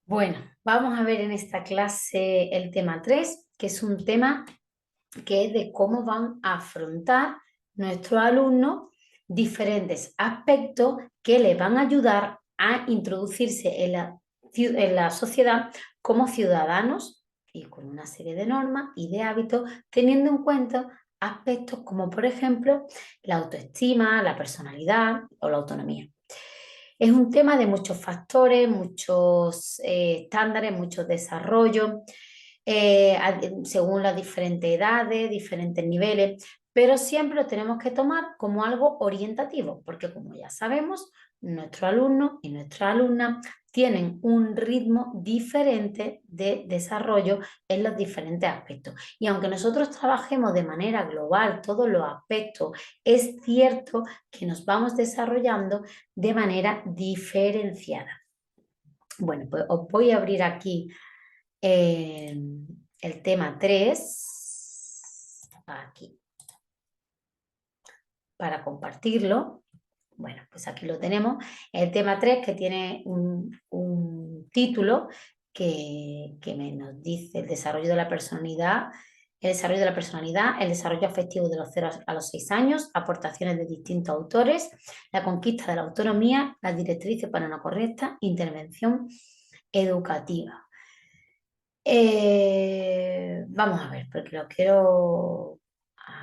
Bueno, vamos a ver en esta clase el tema 3, que es un tema que es de cómo van a afrontar nuestros alumnos diferentes aspectos que les van a ayudar a introducirse en la sociedad como ciudadanos y con una serie de normas y de hábitos, teniendo en cuenta aspectos como, por ejemplo, la autoestima, la personalidad o la autonomía. Es un tema de muchos factores, muchos estándares, muchos desarrollos, según las diferentes edades, diferentes niveles, pero siempre lo tenemos que tomar como algo orientativo, porque como ya sabemos, nuestros alumnos y nuestras alumnas tienen un ritmo diferente de desarrollo en los diferentes aspectos. Y aunque nosotros trabajemos de manera global todos los aspectos, es cierto que nos vamos desarrollando de manera diferenciada. Bueno, pues os voy a abrir aquí el tema 3, aquí, para compartirlo. Bueno, pues aquí lo tenemos. El tema 3 que tiene un título que nos dice el desarrollo de la personalidad, el desarrollo afectivo de los 0 a los 6 años, aportaciones de distintos autores, la conquista de la autonomía, las directrices para una correcta intervención educativa. Vamos a ver, porque lo quiero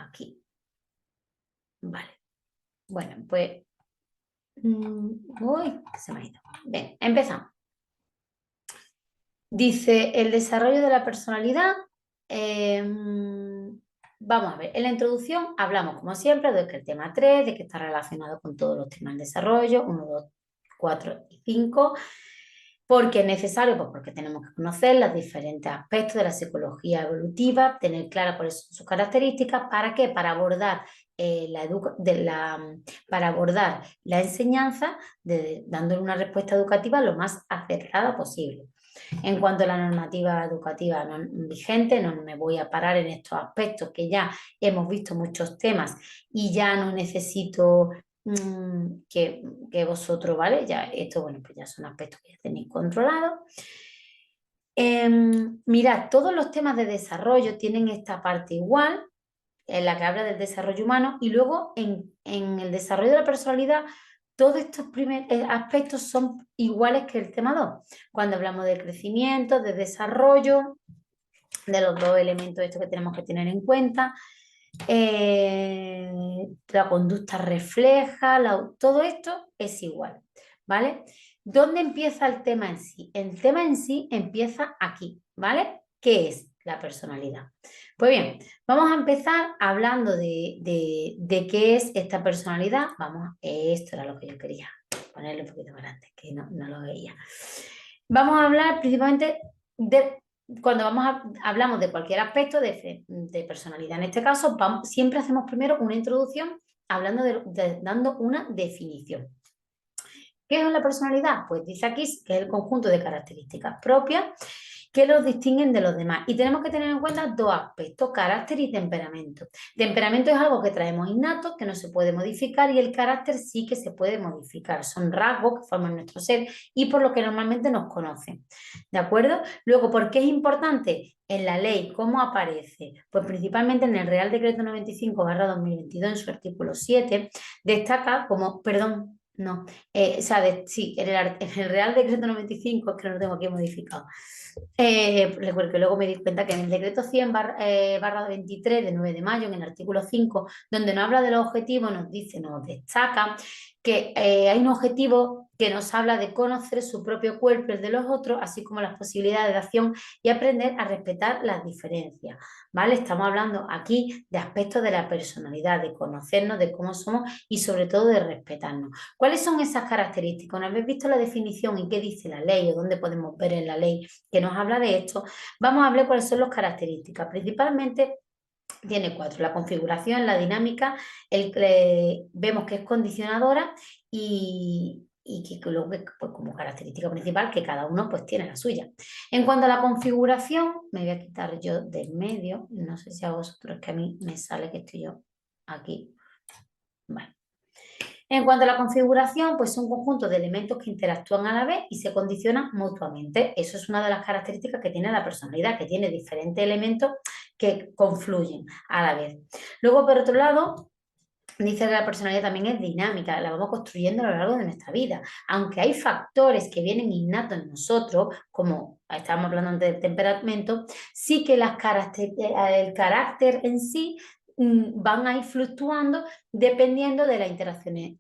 aquí. Vale. Bueno, pues... uy, se me ha ido. Bien, empezamos. Dice, el desarrollo de la personalidad. Vamos a ver, en la introducción hablamos, como siempre, de que el tema 3, de que está relacionado con todos los temas del desarrollo, 1, 2, 4 y 5. Porque es necesario, pues porque tenemos que conocer los diferentes aspectos de la psicología evolutiva, tener claras cuáles son sus características. ¿Para qué? Para abordar, para abordar la enseñanza dándole una respuesta educativa lo más acertada posible. En cuanto a la normativa educativa vigente, no me voy a parar en estos aspectos que ya hemos visto muchos temas y ya no necesito que vosotros, ¿vale? Ya esto, bueno, pues ya son aspectos que ya tenéis controlados. Mirad, todos los temas de desarrollo tienen esta parte igual, en la que habla del desarrollo humano, y luego en el desarrollo de la personalidad, todos estos aspectos son iguales que el tema 2. Cuando hablamos de crecimiento, de desarrollo, de los dos elementos estos que tenemos que tener en cuenta, la conducta refleja, todo esto es igual, ¿vale? ¿Dónde empieza el tema en sí? El tema en sí empieza aquí, ¿vale? ¿Qué es la personalidad? Pues bien, vamos a empezar hablando de qué es esta personalidad. Vamos, esto era lo que yo quería, ponerle un poquito más grande, que no lo veía. Vamos a hablar principalmente de cuando hablamos de cualquier aspecto de personalidad, en este caso, siempre hacemos primero una introducción hablando dando una definición. ¿Qué es la personalidad? Pues dice aquí que es el conjunto de características propias que los distinguen de los demás. Y tenemos que tener en cuenta dos aspectos, carácter y temperamento. Temperamento es algo que traemos innato, que no se puede modificar, y el carácter sí que se puede modificar. Son rasgos que forman nuestro ser y por lo que normalmente nos conocen. ¿De acuerdo? Luego, ¿por qué es importante? En la ley, ¿cómo aparece? Pues principalmente en el Real Decreto 95/2022, en su artículo 7, destaca como, perdón, no, sí, en el Real Decreto 95, es que no lo tengo aquí modificado. Porque luego me di cuenta que en el decreto 100 barra 23 de 9 de mayo, en el artículo 5, donde nos habla de los objetivos, nos destaca que hay un objetivo que nos habla de conocer su propio cuerpo y el de los otros, así como las posibilidades de acción y aprender a respetar las diferencias, ¿vale? Estamos hablando aquí de aspectos de la personalidad, de conocernos, de cómo somos y sobre todo de respetarnos. ¿Cuáles son esas características? Una vez visto la definición y qué dice la ley o dónde podemos ver en la ley que nos habla de esto, vamos a hablar cuáles son las características. Principalmente tiene 4, la configuración, la dinámica, vemos que es condicionadora y que luego pues, como característica principal que cada uno pues tiene la suya. En cuanto a la configuración, me voy a quitar yo del medio, no sé si a vosotros, que a mí me sale que estoy yo aquí. Bueno. En cuanto a la configuración, pues son conjuntos de elementos que interactúan a la vez y se condicionan mutuamente. Eso es una de las características que tiene la personalidad, que tiene diferentes elementos que confluyen a la vez. Luego, por otro lado, dice que la personalidad también es dinámica, la vamos construyendo a lo largo de nuestra vida. Aunque hay factores que vienen innatos en nosotros, como estábamos hablando antes del temperamento, sí que el carácter en sí van a ir fluctuando dependiendo de las interacciones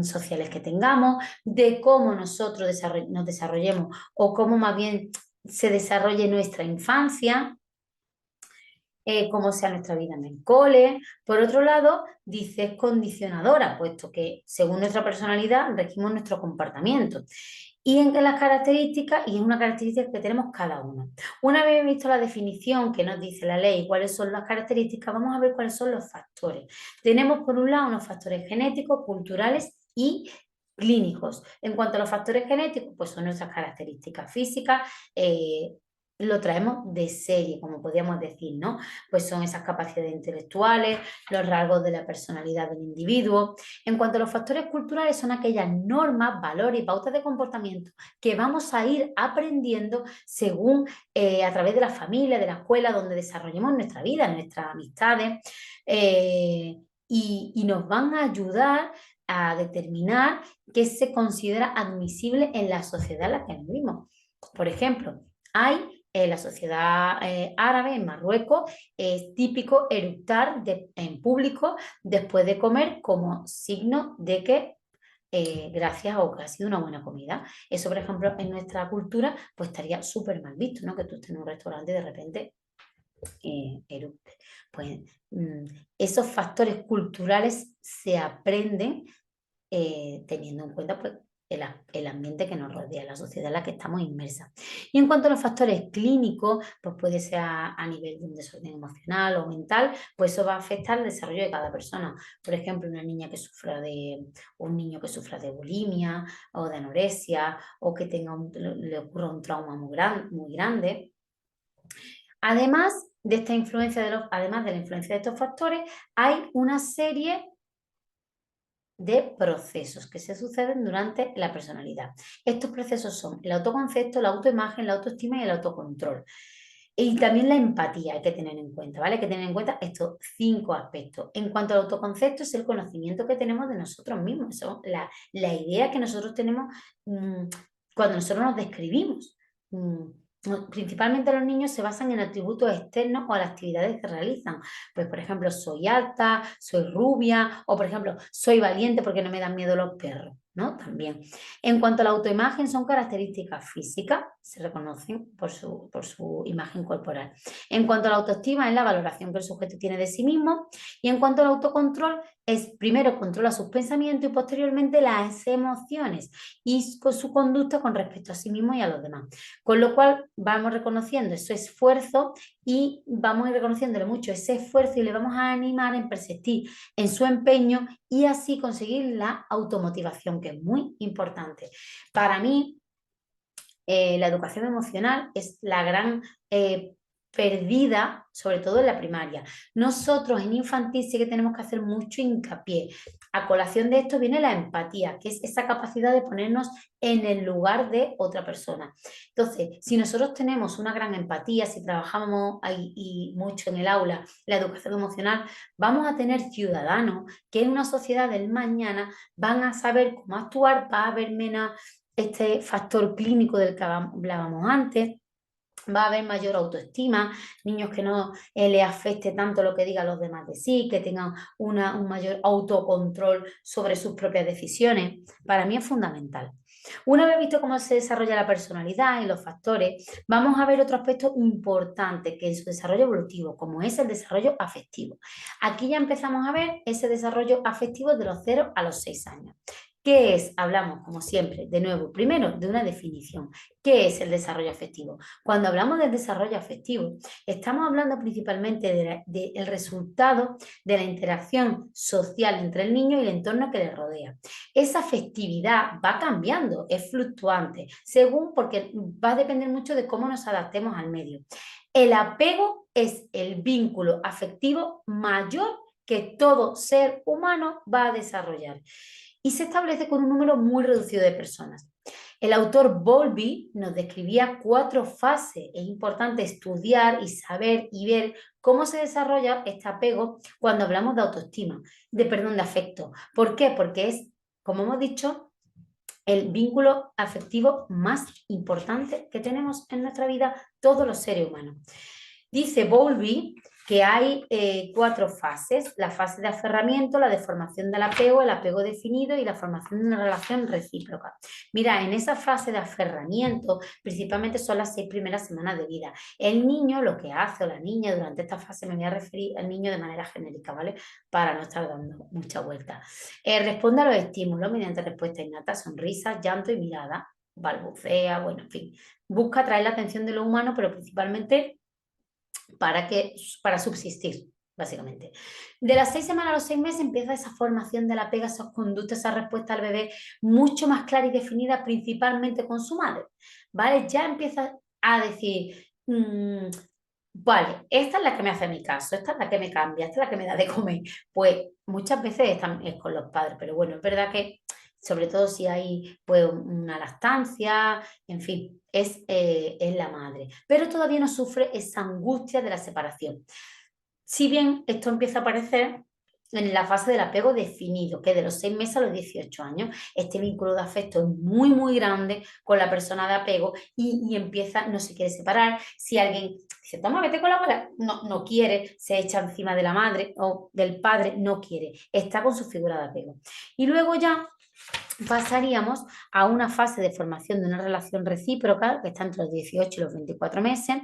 sociales que tengamos, de cómo nosotros nos desarrollemos o cómo más bien se desarrolle nuestra infancia, cómo sea nuestra vida en el cole. Por otro lado, dice es condicionadora, puesto que según nuestra personalidad regimos nuestro comportamiento. Y en las características, y es una característica que tenemos cada uno. Una vez visto la definición que nos dice la ley, cuáles son las características, vamos a ver cuáles son los factores. Tenemos por un lado unos factores genéticos, culturales y clínicos. En cuanto a los factores genéticos, pues son nuestras características físicas, lo traemos de serie, como podríamos decir, ¿no? Pues son esas capacidades intelectuales, los rasgos de la personalidad del individuo. En cuanto a los factores culturales, son aquellas normas, valores y pautas de comportamiento que vamos a ir aprendiendo según a través de la familia, de la escuela, donde desarrollemos nuestra vida, nuestras amistades, y nos van a ayudar a determinar qué se considera admisible en la sociedad en la que vivimos. Por ejemplo, hay en la sociedad árabe, en Marruecos, es típico eructar en público después de comer como signo de que gracias o que ha sido una buena comida. Eso, por ejemplo, en nuestra cultura, pues estaría súper mal visto, ¿no? Que tú estés en un restaurante y de repente eructe. Pues esos factores culturales se aprenden teniendo en cuenta pues, el ambiente que nos rodea, la sociedad en la que estamos inmersas. Y en cuanto a los factores clínicos, pues puede ser a nivel de un desorden emocional o mental, pues eso va a afectar el desarrollo de cada persona. Por ejemplo, un niño que sufra de bulimia o de anorexia o que le ocurra un trauma muy grande. Además de esta influencia además de la influencia de estos factores, hay una serie de procesos que se suceden durante la personalidad. Estos procesos son el autoconcepto, la autoimagen, la autoestima y el autocontrol. Y también la empatía hay que tener en cuenta, ¿vale? Hay que tener en cuenta estos 5 aspectos. En cuanto al autoconcepto, es el conocimiento que tenemos de nosotros mismos, la idea que nosotros tenemos cuando nosotros nos describimos. Principalmente los niños se basan en atributos externos o las actividades que realizan. Pues, por ejemplo, soy alta, soy rubia, o por ejemplo, soy valiente porque no me dan miedo los perros, ¿no? También. En cuanto a la autoimagen, son características físicas, se reconocen por su imagen corporal. En cuanto a la autoestima, es la valoración que el sujeto tiene de sí mismo. Y en cuanto al autocontrol, es primero controla sus pensamientos y posteriormente las emociones y con su conducta con respecto a sí mismo y a los demás. Con lo cual vamos reconociendo ese esfuerzo y vamos a ir reconociéndole mucho ese esfuerzo y le vamos a animar en persistir en su empeño y así conseguir la automotivación, que es muy importante. Para mí, la educación emocional es la gran perdida, sobre todo en la primaria. Nosotros en infantil sí que tenemos que hacer mucho hincapié. A colación de esto viene la empatía, que es esa capacidad de ponernos en el lugar de otra persona. Entonces, si nosotros tenemos una gran empatía, si trabajamos ahí y mucho en el aula la educación emocional, vamos a tener ciudadanos que en una sociedad del mañana van a saber cómo actuar, va a haber menos este factor clínico del que hablábamos antes. Va a haber mayor autoestima, niños que no les afecte tanto lo que digan los demás de sí, que tengan un mayor autocontrol sobre sus propias decisiones. Para mí es fundamental. Una vez visto cómo se desarrolla la personalidad y los factores, vamos a ver otro aspecto importante que es su desarrollo evolutivo, como es el desarrollo afectivo. Aquí ya empezamos a ver ese desarrollo afectivo de los 0 a los 6 años. ¿Qué es? Hablamos, como siempre, de nuevo, primero de una definición. ¿Qué es el desarrollo afectivo? Cuando hablamos del desarrollo afectivo, estamos hablando principalmente del resultado de la interacción social entre el niño y el entorno que le rodea. Esa afectividad va cambiando, es fluctuante, porque va a depender mucho de cómo nos adaptemos al medio. El apego es el vínculo afectivo mayor que todo ser humano va a desarrollar. y se establece con un número muy reducido de personas. El autor Bowlby nos describía 4 fases. Es importante estudiar y saber y ver cómo se desarrolla este apego cuando hablamos de autoestima, de afecto. ¿Por qué? Porque es, como hemos dicho, el vínculo afectivo más importante que tenemos en nuestra vida todos los seres humanos. Dice Bowlby que hay 4 fases: la fase de aferramiento, la de formación del apego, el apego definido y la formación de una relación recíproca. Mira, en esa fase de aferramiento principalmente son las 6 primeras semanas de vida. El niño lo que hace, o la niña, durante esta fase, me voy a referir al niño de manera genérica, ¿vale? Para no estar dando mucha vuelta. Responde a los estímulos mediante respuesta innata, sonrisas, llanto y mirada, balbucea, bueno, en fin. Busca atraer la atención de lo humano, pero principalmente para subsistir, básicamente. De las 6 semanas a los 6 meses empieza esa formación de la pega, esas conductas, esa respuesta al bebé mucho más clara y definida, principalmente con su madre, ¿vale? Ya empieza a decir, vale, esta es la que me hace mi caso, esta es la que me cambia, esta es la que me da de comer. Pues muchas veces es con los padres, pero bueno, es verdad que sobre todo si hay pues, una lactancia, en fin, es la madre. Pero todavía no sufre esa angustia de la separación. Si bien esto empieza a aparecer en la fase del apego definido, que de los 6 meses a los 18 años, este vínculo de afecto es muy, muy grande con la persona de apego y empieza, no se quiere separar. Si alguien dice, toma, vete con la abuela, no quiere, se echa encima de la madre o del padre, no quiere, está con su figura de apego. Y luego ya pasaríamos a una fase de formación de una relación recíproca que está entre los 18 y los 24 meses,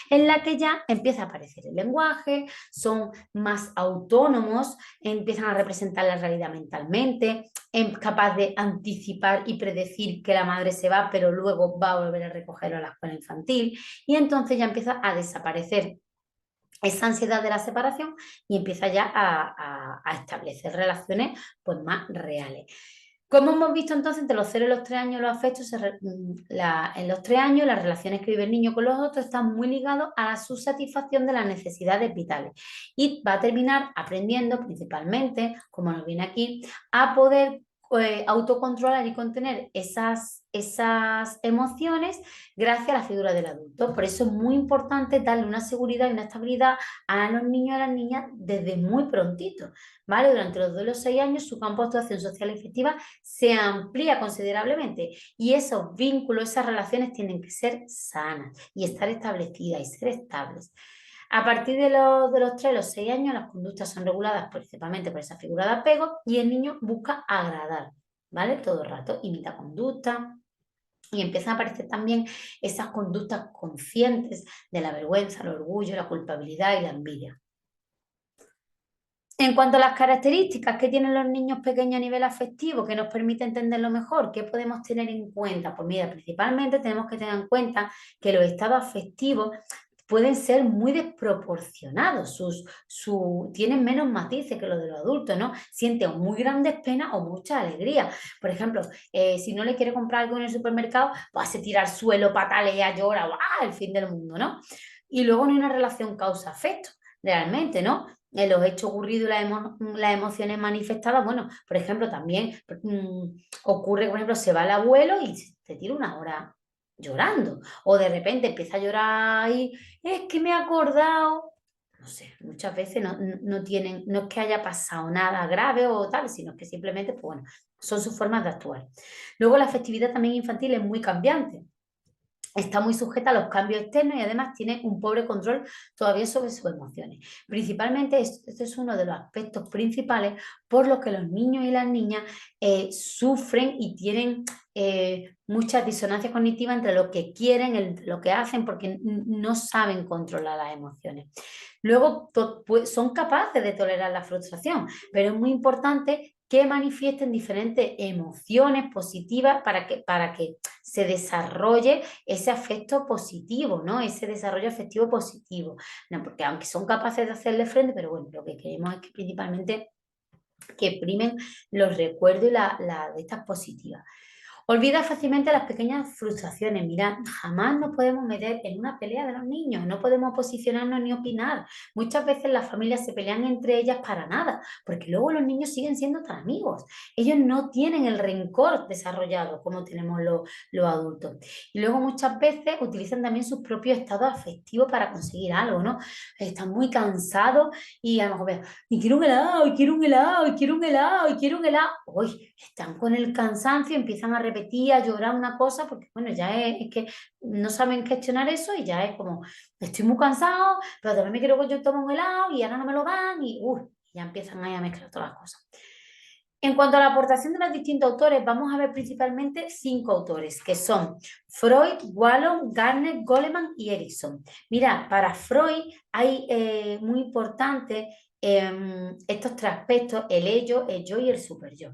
en la que ya empieza a aparecer el lenguaje, son más autónomos, empiezan a representar la realidad mentalmente, es capaz de anticipar y predecir que la madre se va, pero luego va a volver a recogerlo a la escuela infantil, y entonces ya empieza a desaparecer esa ansiedad de la separación y empieza ya a establecer relaciones pues, más reales. Como hemos visto entonces, entre los 0 y los 3 años los afectos, en los 3 años las relaciones que vive el niño con los otros están muy ligados a la subsatisfacción de las necesidades vitales y va a terminar aprendiendo principalmente, como nos viene aquí, a poder autocontrolar y contener esas emociones gracias a la figura del adulto. Por eso es muy importante darle una seguridad y una estabilidad a los niños y a las niñas desde muy prontito, ¿vale? Durante los 2 y los 6 años su campo de actuación social y efectiva se amplía considerablemente y esos vínculos, esas relaciones tienen que ser sanas y estar establecidas y ser estables. A partir de los 3 y los 6 años las conductas son reguladas principalmente por esa figura de apego y el niño busca agradar, ¿vale? Todo el rato imita conducta. Y empiezan a aparecer también esas conductas conscientes de la vergüenza, el orgullo, la culpabilidad y la envidia. En cuanto a las características que tienen los niños pequeños a nivel afectivo, que nos permite entenderlo mejor, ¿qué podemos tener en cuenta? Pues mira, principalmente tenemos que tener en cuenta que los estados afectivos pueden ser muy desproporcionados, tienen menos matices que los de los adultos, ¿no? Sienten o muy grandes penas o mucha alegría. Por ejemplo, si no le quiere comprar algo en el supermercado, pues se tira al suelo, patalea, llora, ¡guau! El fin del mundo, ¿no? Y luego no hay una relación causa-efecto, realmente, ¿no? En los hechos ocurridos y las emociones manifestadas, bueno, por ejemplo, también ocurre, por ejemplo, se va el abuelo y se tira una hora llorando, o de repente empieza a llorar y es que me he acordado, no sé, muchas veces no tienen, no es que haya pasado nada grave o tal, sino que simplemente, pues bueno, son sus formas de actuar. Luego la afectividad también infantil es muy cambiante. Está muy sujeta a los cambios externos y además tiene un pobre control todavía sobre sus emociones. Principalmente, este es uno de los aspectos principales por los que los niños y las niñas sufren y tienen muchas disonancias cognitivas entre lo que quieren, lo que hacen, porque no saben controlar las emociones. Luego, pues, son capaces de tolerar la frustración, pero es muy importante que manifiesten diferentes emociones positivas para que se desarrolle ese afecto positivo, ¿no? Ese desarrollo afectivo positivo. No, porque aunque son capaces de hacerle frente, pero bueno, lo que queremos es que principalmente que primen los recuerdos y de estas positivas. Olvida fácilmente las pequeñas frustraciones. Mira, jamás nos podemos meter en una pelea de los niños, no podemos posicionarnos ni opinar. Muchas veces las familias se pelean entre ellas para nada, porque luego los niños siguen siendo tan amigos. Ellos no tienen el rencor desarrollado como tenemos los adultos. Y luego muchas veces utilizan también sus propios estados afectivos para conseguir algo, ¿no? Están muy cansados y a lo mejor, y quiero un helado, y quiero un helado, y quiero un helado, y quiero un helado. Uy, están con el cansancio, empiezan a repetir, a llorar una cosa, porque bueno, ya es que no saben gestionar eso y ya es como, estoy muy cansado, pero también me quiero que yo tome un helado y ahora no me lo dan y ya empiezan ahí a mezclar todas las cosas. En cuanto a la aportación de los distintos autores, vamos a ver principalmente 5 autores, que son Freud, Wallon, Gardner, Goleman y Erikson. Mira, para Freud hay muy importante estos tres aspectos, el ello, el yo y el superyo.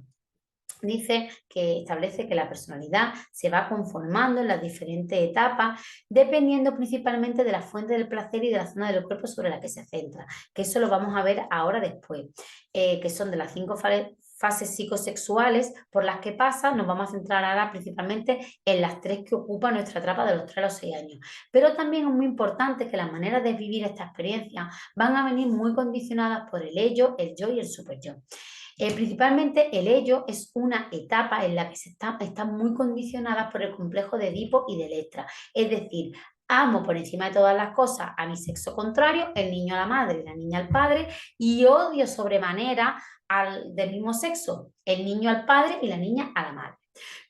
Dice que establece que la personalidad se va conformando en las diferentes etapas, dependiendo principalmente de la fuente del placer y de la zona del cuerpo sobre la que se centra, que eso lo vamos a ver ahora después, que son de las 5 fases psicosexuales por las que pasa. Nos vamos a centrar ahora principalmente en las 3 que ocupa nuestra etapa de los 3 a los 6 años. Pero también es muy importante que las maneras de vivir esta experiencia van a venir muy condicionadas por el ello, el yo y el superyo. Principalmente el ello es una etapa en la que están muy condicionadas por el complejo de Edipo y de Electra. Es decir, amo por encima de todas las cosas a mi sexo contrario, el niño a la madre, la niña al padre, y odio sobremanera al del mismo sexo, el niño al padre y la niña a la madre.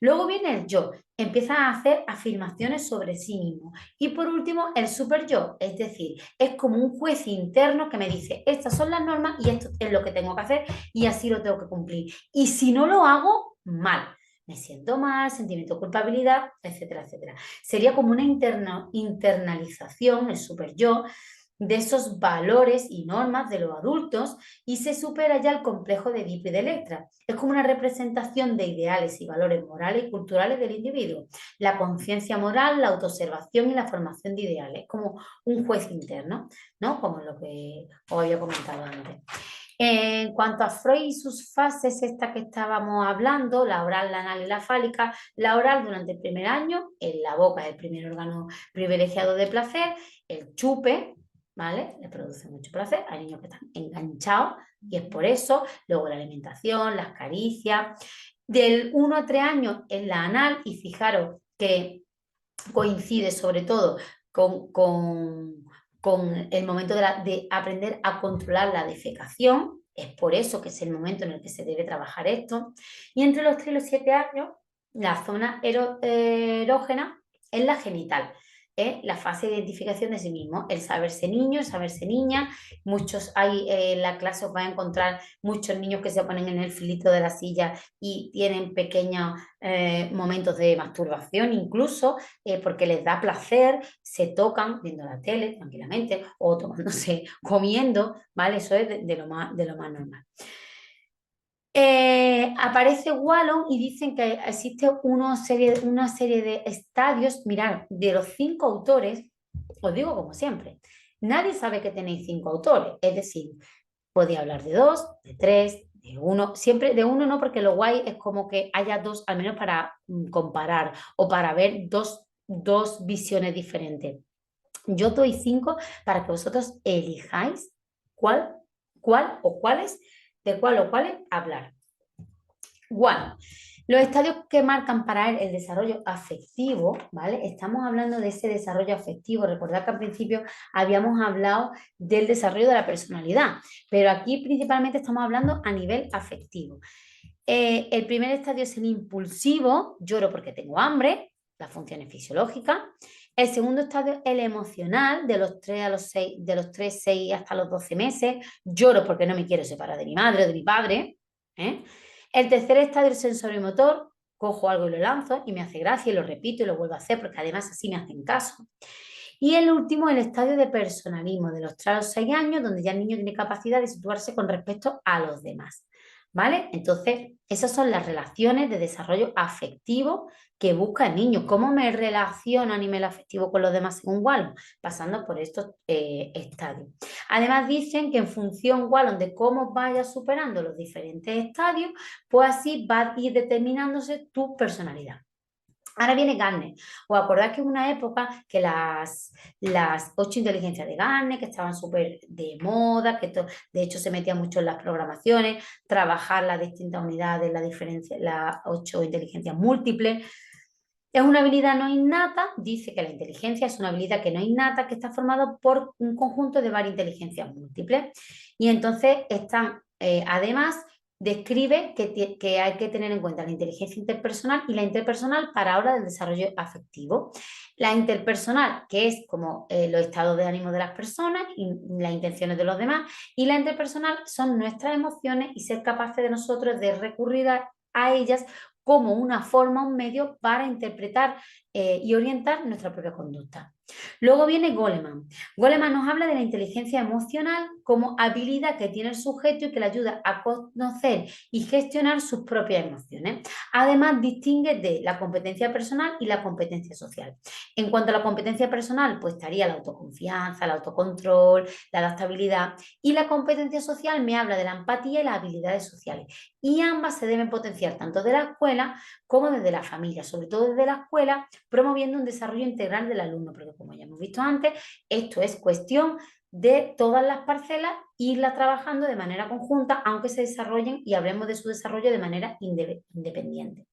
Luego viene el yo, empieza a hacer afirmaciones sobre sí mismo. Y por último, el super yo, es decir, es como un juez interno que me dice, estas son las normas y esto es lo que tengo que hacer y así lo tengo que cumplir. Y si no lo hago, mal. Me siento mal, sentimiento de culpabilidad, etcétera, etcétera. Sería como una internalización, el super yo, de esos valores y normas de los adultos y se supera ya el complejo de Edipo y de Electra. Es como una representación de ideales y valores morales y culturales del individuo. La conciencia moral, la autoobservación y la formación de ideales, como un juez interno, ¿no? Como lo que os había comentado antes. En cuanto a Freud y sus fases, esta que estábamos hablando, la oral, la anal y la fálica, la oral durante el primer año, en la boca es el primer órgano privilegiado de placer, el chupe, ¿vale? Le produce mucho placer, hay niños que están enganchados y es por eso, luego la alimentación, las caricias, del 1 a 3 años en la anal y fijaros que coincide sobre todo con el momento de aprender a controlar la defecación, es por eso que es el momento en el que se debe trabajar esto, y entre los 3 y los 7 años la zona erógena es la genital, la fase de identificación de sí mismo, el saberse niño, el saberse niña. Muchos hay en la clase, os va a encontrar muchos niños que se ponen en el filito de la silla y tienen pequeños momentos de masturbación incluso, porque les da placer, se tocan viendo la tele tranquilamente o tomándose, comiendo, ¿vale? Eso es de lo más normal. Aparece Wallon y dicen que existe una serie de estadios. Mirad, de los 5 autores, os digo como siempre, nadie sabe que tenéis 5 autores, es decir, podía hablar de 2, de 3, de 1, siempre de 1 no, porque lo guay es como que haya 2, al menos para comparar o para ver dos visiones diferentes. Yo doy 5 para que vosotros elijáis cuál o cuáles, de cuál o cuáles hablar. Bueno, los estadios que marcan para él el desarrollo afectivo, ¿vale? Estamos hablando de ese desarrollo afectivo. Recordad que al principio habíamos hablado del desarrollo de la personalidad, pero aquí principalmente estamos hablando a nivel afectivo. El primer estadio es el impulsivo, lloro porque tengo hambre, las funciones fisiológicas. El segundo estadio es el emocional, de los 3 a los 6, de los 3, 6 hasta los 12 meses, lloro porque no me quiero separar de mi madre o de mi padre. El tercer estadio es el sensorimotor, cojo algo y lo lanzo y me hace gracia y lo repito y lo vuelvo a hacer porque además así me hacen caso. Y el último, el estadio de personalismo, de los 3 a los 6 años, donde ya el niño tiene capacidad de situarse con respecto a los demás. ¿Vale? Entonces, esas son las relaciones de desarrollo afectivo que busca el niño. ¿Cómo me relaciono a nivel afectivo con los demás según Wallon? Pasando por estos estadios. Además, dicen que en función, Wallon, de cómo vayas superando los diferentes estadios, pues así va a ir determinándose tu personalidad. Ahora viene Gartner. ¿Os acordáis que en una época que las 8 inteligencias de Gartner, que estaban súper de moda, de hecho se metía mucho en las programaciones, trabajar las distintas unidades, la diferencia, las 8 inteligencias múltiples? Es una habilidad no innata, dice que la inteligencia es una habilidad que no innata, que está formada por un conjunto de varias inteligencias múltiples. Y entonces además, describe que hay que tener en cuenta la inteligencia interpersonal y la interpersonal para ahora del desarrollo afectivo. La interpersonal, que es como los estados de ánimo de las personas y las intenciones de los demás, y la interpersonal son nuestras emociones y ser capaces de nosotros de recurrir a ellas como una forma, un medio para interpretar y orientar nuestra propia conducta. Luego viene Goleman. Goleman nos habla de la inteligencia emocional como habilidad que tiene el sujeto y que le ayuda a conocer y gestionar sus propias emociones. Además, distingue de la competencia personal y la competencia social. En cuanto a la competencia personal, pues estaría la autoconfianza, el autocontrol, la adaptabilidad, y la competencia social me habla de la empatía y las habilidades sociales. Y ambas se deben potenciar tanto de la escuela como desde la familia, sobre todo desde la escuela, promoviendo un desarrollo integral del alumno, porque como ya hemos visto antes, esto es cuestión de todas las parcelas, irlas trabajando de manera conjunta, aunque se desarrollen y hablemos de su desarrollo de manera independiente.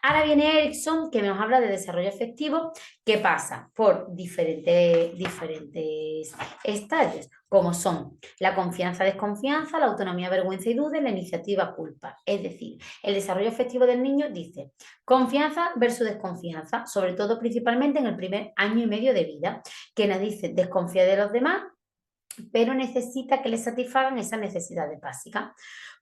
Ahora viene Erickson, que nos habla de desarrollo afectivo, que pasa por diferentes estadios, como son la confianza-desconfianza, la autonomía, vergüenza y duda, y la iniciativa-culpa. Es decir, el desarrollo afectivo del niño dice confianza versus desconfianza, sobre todo principalmente en el primer año y medio de vida, que nos dice desconfía de los demás, pero necesita que le satisfagan esas necesidades básicas.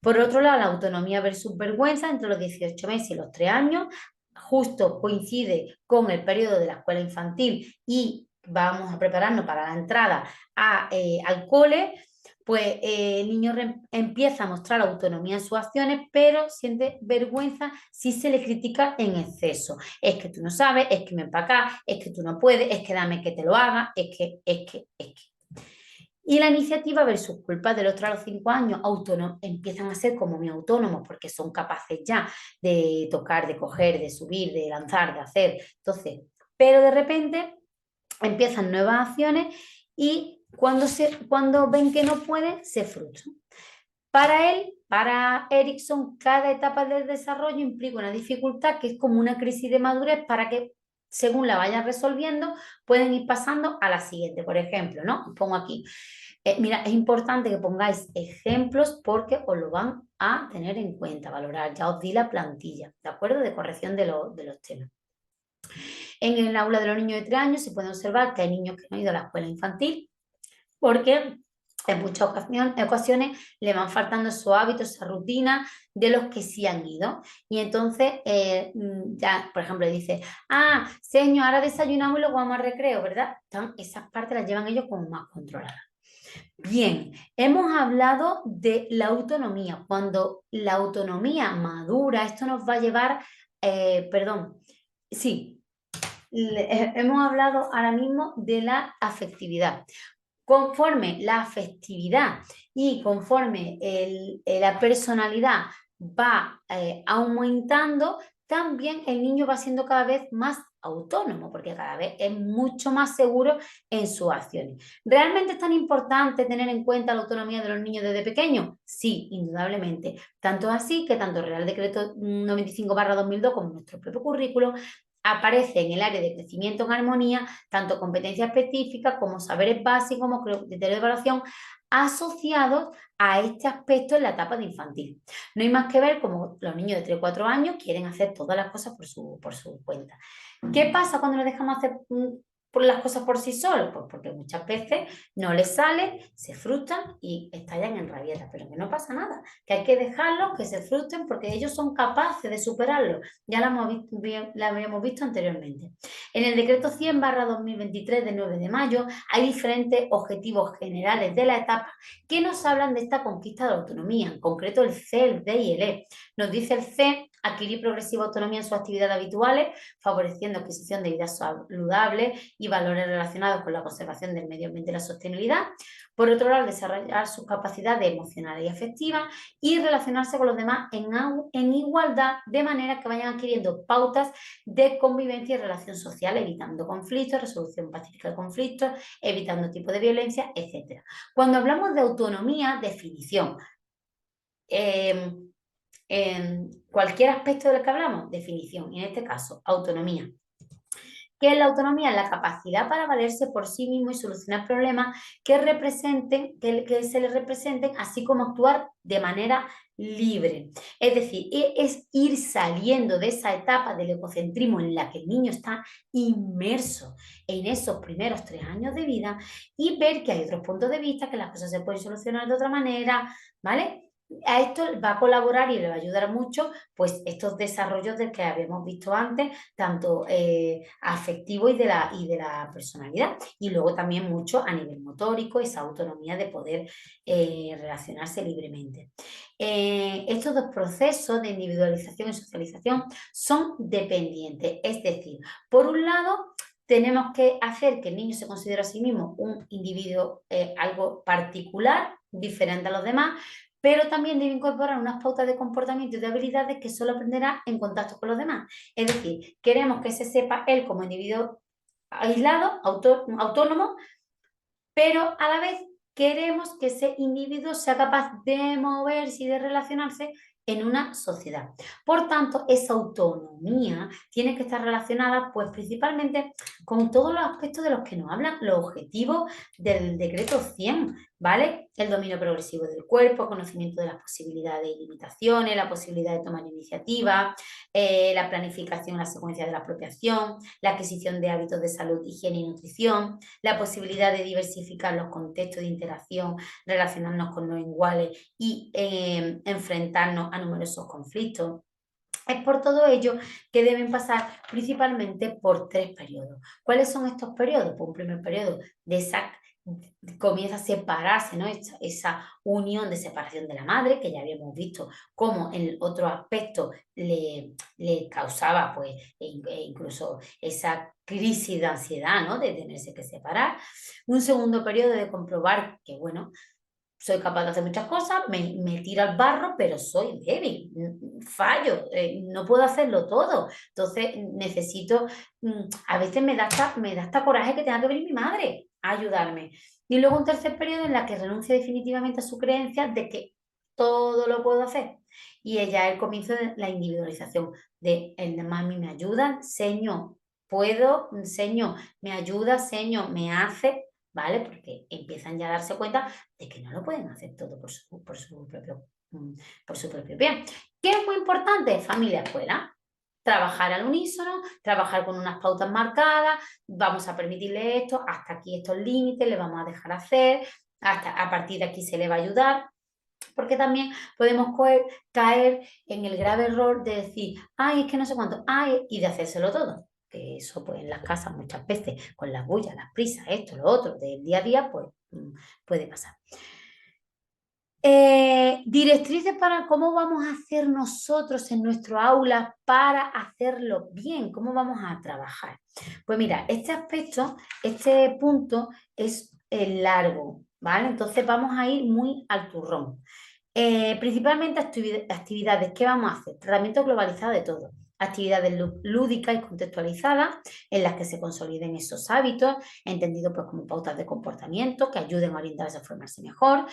Por otro lado, la autonomía versus vergüenza entre los 18 meses y los 3 años, justo coincide con el periodo de la escuela infantil y vamos a prepararnos para la entrada al cole. Pues el niño empieza a mostrar autonomía en sus acciones, pero siente vergüenza si se le critica en exceso. Es que tú no sabes, es que me empacas, es que tú no puedes, es que dame que te lo haga, es que. Y la iniciativa versus culpa de los 3 a los 5 años empiezan a ser como muy autónomos porque son capaces ya de tocar, de coger, de subir, de lanzar, de hacer. Entonces, pero de repente empiezan nuevas acciones y cuando ven que no pueden, se frustran. Para él, para Erickson, cada etapa del desarrollo implica una dificultad que es como una crisis de madurez para que, según la vayan resolviendo, pueden ir pasando a la siguiente. Por ejemplo, ¿no? Pongo aquí. Mira, es importante que pongáis ejemplos porque os lo van a tener en cuenta, valorar. Ya os di la plantilla, ¿de acuerdo? De corrección de los temas. En el aula de los niños de 3 años se puede observar que hay niños que no han ido a la escuela infantil porque en muchas ocasiones le van faltando esos hábitos, esa rutina de los que sí han ido. Y entonces, ya, por ejemplo, dice, señor, ahora desayunamos y luego vamos al recreo, ¿verdad? Entonces, esas partes las llevan ellos como más controladas. Bien, hemos hablado de la autonomía. Cuando la autonomía madura, esto nos va a llevar, perdón, sí, hemos hablado ahora mismo de la afectividad. Conforme la afectividad y conforme la personalidad va aumentando, también el niño va siendo cada vez más autónomo, porque cada vez es mucho más seguro en sus acciones. ¿Realmente es tan importante tener en cuenta la autonomía de los niños desde pequeños? Sí, indudablemente. Tanto es así que tanto el Real Decreto 95/2002 como nuestro propio currículo aparece en el área de crecimiento en armonía tanto competencias específicas como saberes básicos, como criterios de evaluación asociados a este aspecto en la etapa de infantil. No hay más que ver cómo los niños de 3 o 4 años quieren hacer todas las cosas por su cuenta. ¿Qué pasa cuando les dejamos hacer por las cosas por sí solos? Pues porque muchas veces no les sale, se frustran y estallan en rabietas, pero que no pasa nada, que hay que dejarlos que se frustren porque ellos son capaces de superarlo. Ya la habíamos visto anteriormente. En el decreto 100/2023 de 9 de mayo hay diferentes objetivos generales de la etapa que nos hablan de esta conquista de la autonomía, en concreto el C, el D y el E. Nos dice el C adquirir progresiva autonomía en sus actividades habituales, favoreciendo adquisición de vida saludable y valores relacionados con la conservación del medio ambiente y la sostenibilidad. Por otro lado, desarrollar sus capacidades emocionales y afectivas y relacionarse con los demás en igualdad, de manera que vayan adquiriendo pautas de convivencia y relación social, evitando conflictos, resolución pacífica de conflictos, evitando tipos de violencia, etc. Cuando hablamos de autonomía, definición. En cualquier aspecto del que hablamos, definición. En este caso, autonomía. ¿Qué es la autonomía? La capacidad para valerse por sí mismo y solucionar problemas que se les representen, así como actuar de manera libre. Es decir, es ir saliendo de esa etapa del egocentrismo en la que el niño está inmerso en esos primeros 3 años de vida y ver que hay otros puntos de vista, que las cosas se pueden solucionar de otra manera, ¿vale? A esto va a colaborar y le va a ayudar mucho, pues, estos desarrollos del que habíamos visto antes, tanto afectivo y de la personalidad. Y luego también mucho a nivel motórico, esa autonomía de poder relacionarse libremente. Estos dos procesos de individualización y socialización son dependientes. Es decir, por un lado, tenemos que hacer que el niño se considere a sí mismo un individuo algo particular, diferente a los demás, pero también debe incorporar unas pautas de comportamiento y de habilidades que solo aprenderá en contacto con los demás. Es decir, queremos que se sepa él como individuo aislado, autónomo, pero a la vez queremos que ese individuo sea capaz de moverse y de relacionarse en una sociedad. Por tanto, esa autonomía tiene que estar relacionada, pues, principalmente con todos los aspectos de los que nos hablan los objetivos del decreto 100, ¿vale? El dominio progresivo del cuerpo, conocimiento de las posibilidades y limitaciones, la posibilidad de tomar iniciativa, la planificación, la secuencia de la apropiación, la adquisición de hábitos de salud, higiene y nutrición, la posibilidad de diversificar los contextos de interacción, relacionarnos con los iguales y enfrentarnos a numerosos conflictos. Es por todo ello que deben pasar principalmente por 3 periodos. ¿Cuáles son estos periodos? Pues un primer periodo de esa comienza a separarse, ¿no? Esa unión de separación de la madre, que ya habíamos visto cómo en otro aspecto le causaba, pues, incluso esa crisis de ansiedad, ¿no? De tenerse que separar. Un segundo periodo de comprobar que, bueno, soy capaz de hacer muchas cosas, me tiro al barro, pero soy débil, fallo, no puedo hacerlo todo. Entonces necesito, a veces me da hasta coraje que tenga que venir mi madre a ayudarme. Y luego un tercer periodo en la que renuncia definitivamente a su creencia de que todo lo puedo hacer. Y ella es el comienzo de la individualización, de el mami me ayuda, señor, puedo, señor, me ayuda, señor, me hace, ¿vale? Porque empiezan ya a darse cuenta de que no lo pueden hacer todo por su propio bien. ¿Qué es muy importante? Familia-escuela. Trabajar al unísono, trabajar con unas pautas marcadas, vamos a permitirle esto, hasta aquí estos límites, le vamos a dejar hacer, hasta a partir de aquí se le va a ayudar, porque también podemos caer en el grave error de decir, ay, es que no sé cuánto, ay, y de hacérselo todo. Que eso, pues, en las casas muchas veces, con las bullas, las prisas, esto, lo otro, del día a día, pues, puede pasar. Directrices para cómo vamos a hacer nosotros en nuestro aula para hacerlo bien, cómo vamos a trabajar. Pues mira, este aspecto, este punto es largo, ¿vale? Entonces vamos a ir muy al turrón. Principalmente actividades, ¿qué vamos a hacer? Tratamiento globalizado de todo. Actividades lúdicas y contextualizadas en las que se consoliden esos hábitos, entendidos pues como pautas de comportamiento que ayuden a orientarse a formarse mejor.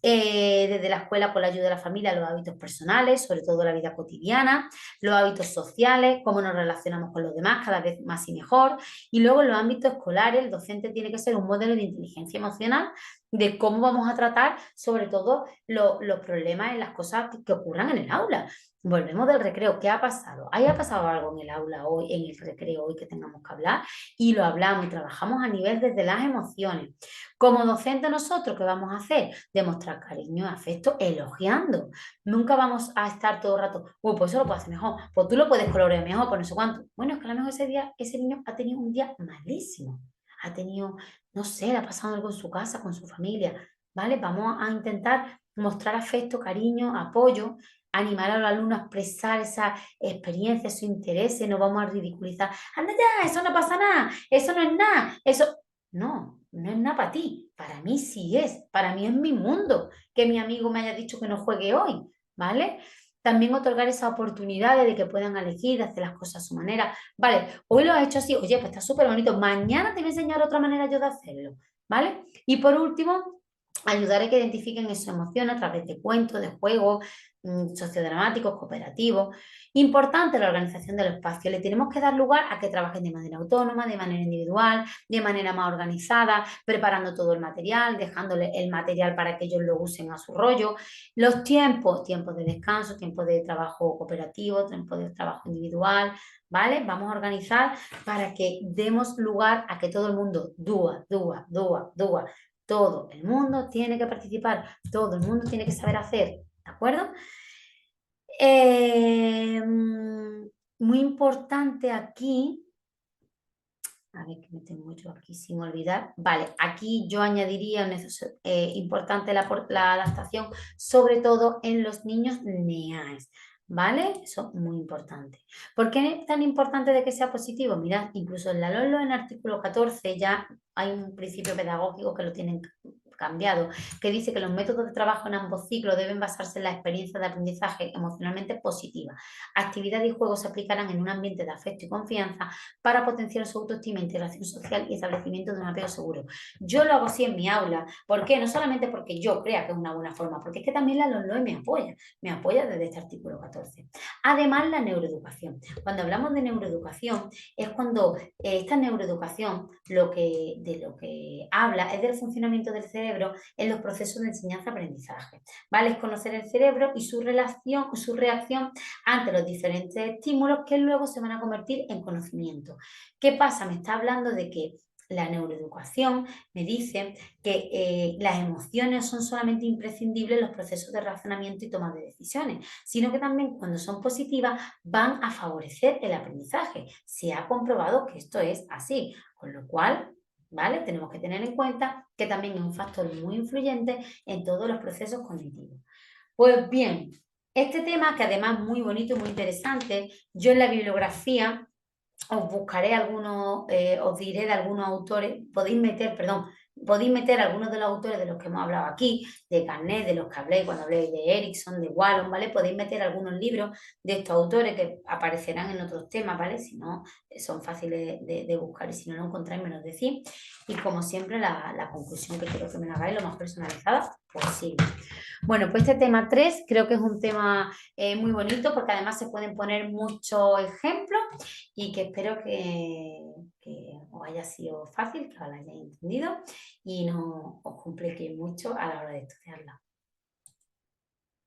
Desde la escuela, con la ayuda de la familia, los hábitos personales, sobre todo la vida cotidiana, los hábitos sociales, cómo nos relacionamos con los demás, cada vez más y mejor. Y luego en los ámbitos escolares, el docente tiene que ser un modelo de inteligencia emocional de cómo vamos a tratar sobre todo los problemas en las cosas que ocurran en el aula. Volvemos del recreo. ¿Qué ha pasado? ¿Ha pasado algo en el aula hoy, en el recreo hoy que tengamos que hablar? Y lo hablamos y trabajamos a nivel desde las emociones. Como docente nosotros, ¿qué vamos a hacer? Demostrar cariño y afecto elogiando. Nunca vamos a estar todo el rato, pues eso lo puedo hacer mejor, pues tú lo puedes colorear mejor, pues no sé cuánto. Bueno, es que a lo mejor ese día, ese niño ha tenido un día malísimo. Ha tenido, no sé, le ha pasado algo en su casa, con su familia, ¿vale? Vamos a intentar mostrar afecto, cariño, apoyo, animar a los alumnos a expresar esa experiencia, su interés, no vamos a ridiculizar. Anda ya, eso no pasa nada, eso no es nada, eso... No, no es nada para ti, para mí sí es, para mí es mi mundo que mi amigo me haya dicho que no juegue hoy, ¿vale? También otorgar esas oportunidades de que puedan elegir, de hacer las cosas a su manera. Vale, hoy lo has hecho así, oye, pues está súper bonito, mañana te voy a enseñar otra manera yo de hacerlo, ¿vale? Y por último, ayudar a que identifiquen esas emociones a través de cuentos, de juegos, sociodramáticos, cooperativos. Importante la organización del espacio. Le tenemos que dar lugar a que trabajen de manera autónoma, de manera individual, de manera más organizada, preparando todo el material, dejándole el material para que ellos lo usen a su rollo. Los tiempos, tiempos de descanso, tiempos de trabajo cooperativo, tiempos de trabajo individual, ¿vale? Vamos a organizar para que demos lugar a que todo el mundo dúa, todo el mundo tiene que participar, todo el mundo tiene que saber hacer, ¿de acuerdo? Muy importante aquí, a ver que me tengo yo aquí sin olvidar, vale, aquí yo añadiría importante la adaptación, sobre todo en los niños NEAES, ¿vale? Eso es muy importante. ¿Por qué es tan importante de que sea positivo? Mirad, incluso en la LOLO, en el artículo 14, ya hay un principio pedagógico que lo tienen cambiado, que dice que los métodos de trabajo en ambos ciclos deben basarse en la experiencia de aprendizaje emocionalmente positiva. Actividad y juegos se aplicarán en un ambiente de afecto y confianza para potenciar su autoestima, integración social y establecimiento de un apego seguro. Yo lo hago así en mi aula. ¿Por qué? No solamente porque yo crea que es una buena forma, porque es que también la LOMLOE me apoya desde este artículo 14. Además, la neuroeducación. Cuando hablamos de neuroeducación, es cuando esta neuroeducación de lo que habla es del funcionamiento del cerebro en los procesos de enseñanza-aprendizaje. ¿Vale? Es conocer el cerebro y su reacción ante los diferentes estímulos que luego se van a convertir en conocimiento. ¿Qué pasa? Me está hablando de que la neuroeducación me dice que las emociones son solamente imprescindibles en los procesos de razonamiento y toma de decisiones, sino que también cuando son positivas van a favorecer el aprendizaje. Se ha comprobado que esto es así, con lo cual, ¿vale? Tenemos que tener en cuenta que también es un factor muy influyente en todos los procesos cognitivos. Pues bien, este tema, que además es muy bonito, muy interesante, yo en la bibliografía os buscaré algunos, os diré de algunos autores, podéis meter algunos de los autores de los que hemos hablado aquí, de Carnet, de los que hablé cuando hablé de Erickson, de Wallon, ¿vale? Podéis meter algunos libros de estos autores que aparecerán en otros temas, ¿vale? Si no, son fáciles de buscar y si no lo encontráis, me lo decís. Y como siempre, la conclusión que quiero que me la hagáis lo más personalizada posible. Bueno, pues este tema 3 creo que es un tema muy bonito porque además se pueden poner muchos ejemplos y que espero que os haya sido fácil, que os lo hayáis entendido y no os compliquéis mucho a la hora de estudiarla.